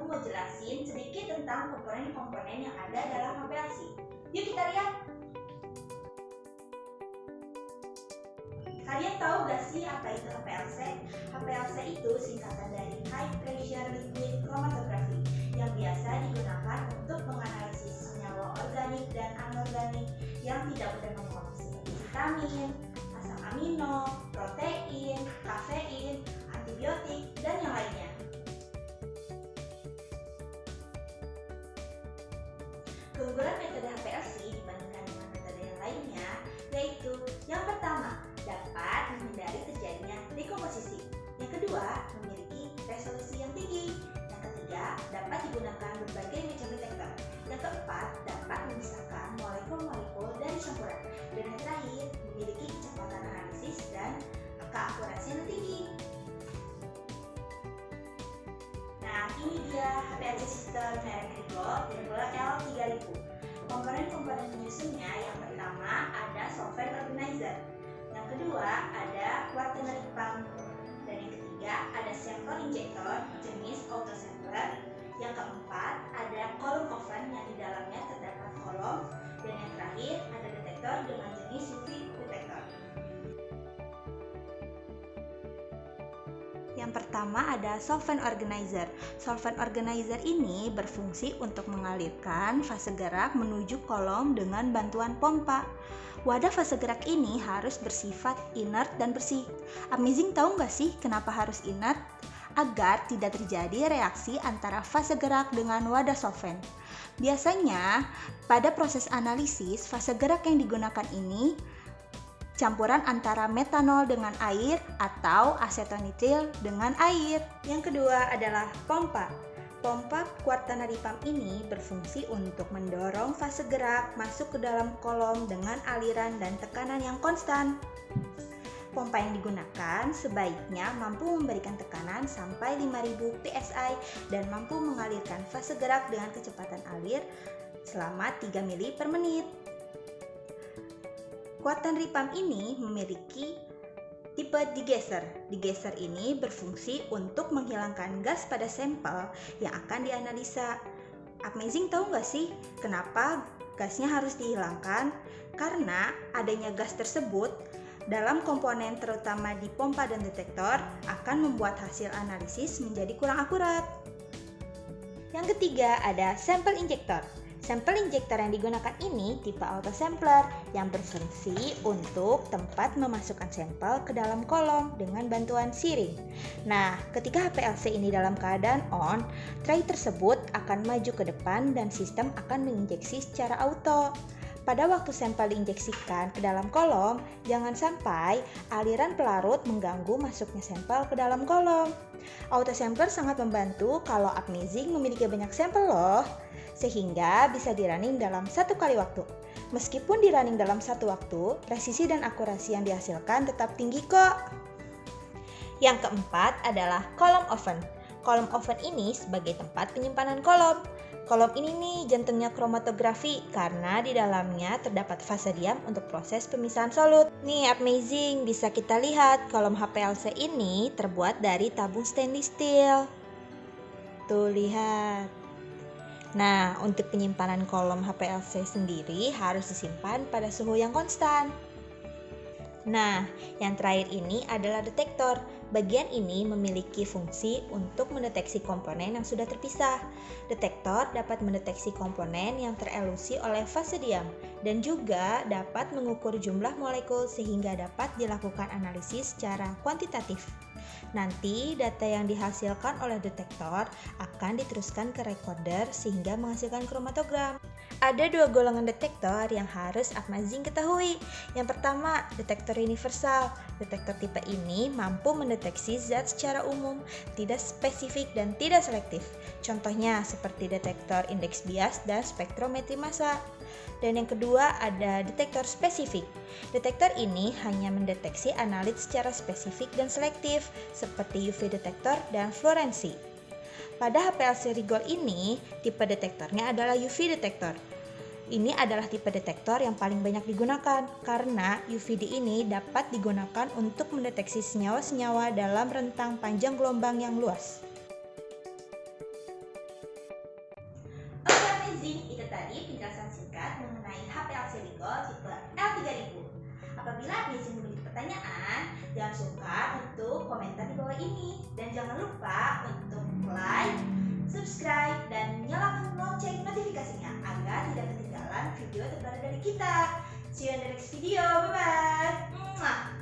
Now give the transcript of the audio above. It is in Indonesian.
aku mau jelasin sedikit tentang komponen-komponen yang ada dalam HPLC. Yuk kita lihat. Kalian tahu gak sih apa itu HPLC? HPLC itu singkatan dari High Pressure Liquid Chromatography yang biasa digunakan untuk menganalisis senyawa organik dan anorganik yang tidak mudah menguap seperti vitamin, asam amino, protein, kafein, antibiotik, dan yang lainnya. Keunggulan metode HPLC dibandingkan dengan metode yang lainnya yaitu yang pertama, dapat menghindari terjadinya dekomposisi. Yang kedua, memiliki resolusi yang tinggi. Yang ketiga, dapat digunakan berbagai macam detektor. Yang keempat, dapat memisahkan molekul-molekul dari campuran. Dan yang terakhir, memiliki kecepatan analisis dan keakurasian yang tinggi. Nah, ini dia HPLC sistem merek Rigo tipe L3000. Komponen-komponen penyusunnya yang pertama ada solvent organizer. Yang kedua ada quaternary pump. Dan yang ketiga ada sample injector jenis autosampler. Yang keempat ada column oven yang di dalamnya terdapat kolom. Dan yang terakhir ada detektor dengan jenis UV detektor. Yang pertama ada solvent organizer. Solvent organizer ini berfungsi untuk mengalirkan fase gerak menuju kolom dengan bantuan pompa. Wadah fase gerak ini harus bersifat inert dan bersih. Amazing, tahu nggak sih kenapa harus inert? Agar tidak terjadi reaksi antara fase gerak dengan wadah solvent. Biasanya pada proses analisis fase gerak yang digunakan ini campuran antara metanol dengan air atau asetonitril dengan air. Yang kedua adalah pompa. Pompa quaternary pump ini berfungsi untuk mendorong fase gerak masuk ke dalam kolom dengan aliran dan tekanan yang konstan. Pompa yang digunakan sebaiknya mampu memberikan tekanan sampai 5000 psi dan mampu mengalirkan fase gerak dengan kecepatan alir selama 3 mili per menit. Quaternary pump ini memiliki tipe degauser. Degauser ini berfungsi untuk menghilangkan gas pada sampel yang akan dianalisa. Amazing, tahu nggak sih kenapa gasnya harus dihilangkan? Karena adanya gas tersebut dalam komponen terutama di pompa dan detektor akan membuat hasil analisis menjadi kurang akurat. Yang ketiga ada sample injector. Sampel injektor yang digunakan ini tipe autosampler yang berfungsi untuk tempat memasukkan sampel ke dalam kolom dengan bantuan siring. Nah, ketika HPLC ini dalam keadaan on, tray tersebut akan maju ke depan dan sistem akan menginjeksi secara auto. Pada waktu sampel diinjeksikan ke dalam kolom, jangan sampai aliran pelarut mengganggu masuknya sampel ke dalam kolom. Autosampler sangat membantu kalau Amazing memiliki banyak sampel loh, sehingga bisa di-running dalam satu kali waktu. Meskipun di-running dalam satu waktu, presisi dan akurasi yang dihasilkan tetap tinggi kok. Yang keempat adalah column oven. Column oven ini sebagai tempat penyimpanan kolom. Kolom ini nih jantungnya kromatografi karena di dalamnya terdapat fase diam untuk proses pemisahan solut. Nih Amazing, bisa kita lihat kolom HPLC ini terbuat dari tabung stainless steel. Tuh lihat. Nah, untuk penyimpanan kolom HPLC sendiri harus disimpan pada suhu yang konstan. Nah, yang terakhir ini adalah detektor. Bagian ini memiliki fungsi untuk mendeteksi komponen yang sudah terpisah. Detektor dapat mendeteksi komponen yang terelusi oleh fase diam dan juga dapat mengukur jumlah molekul sehingga dapat dilakukan analisis secara kuantitatif. Nanti data yang dihasilkan oleh detektor akan diteruskan ke recorder sehingga menghasilkan kromatogram. Ada dua golongan detektor yang harus Amazing ketahui. Yang pertama, detektor universal. Detektor tipe ini mampu mendeteksi zat secara umum, tidak spesifik dan tidak selektif. Contohnya seperti detektor indeks bias dan spektrometri massa. Dan yang kedua ada detektor spesifik. Detektor ini hanya mendeteksi analit secara spesifik dan selektif, seperti UV detektor dan fluorensi. Pada HPLC Rigol ini, tipe detektornya adalah UV detektor. Ini adalah tipe detektor yang paling banyak digunakan karena UVD ini dapat digunakan untuk mendeteksi senyawa-senyawa dalam rentang panjang gelombang yang luas. Amazing, itu tadi penjelasan singkat mengenai HP LC Legal tipe L3000. Apabila Amazing memiliki pertanyaan, jangan sungkan untuk komentar di bawah ini. Dan jangan lupa untuk like, subscribe, dan nyalakan lonceng notifikasinya agar tidak ketinggalan video terbaru dari kita. See you in the next video, bye-bye!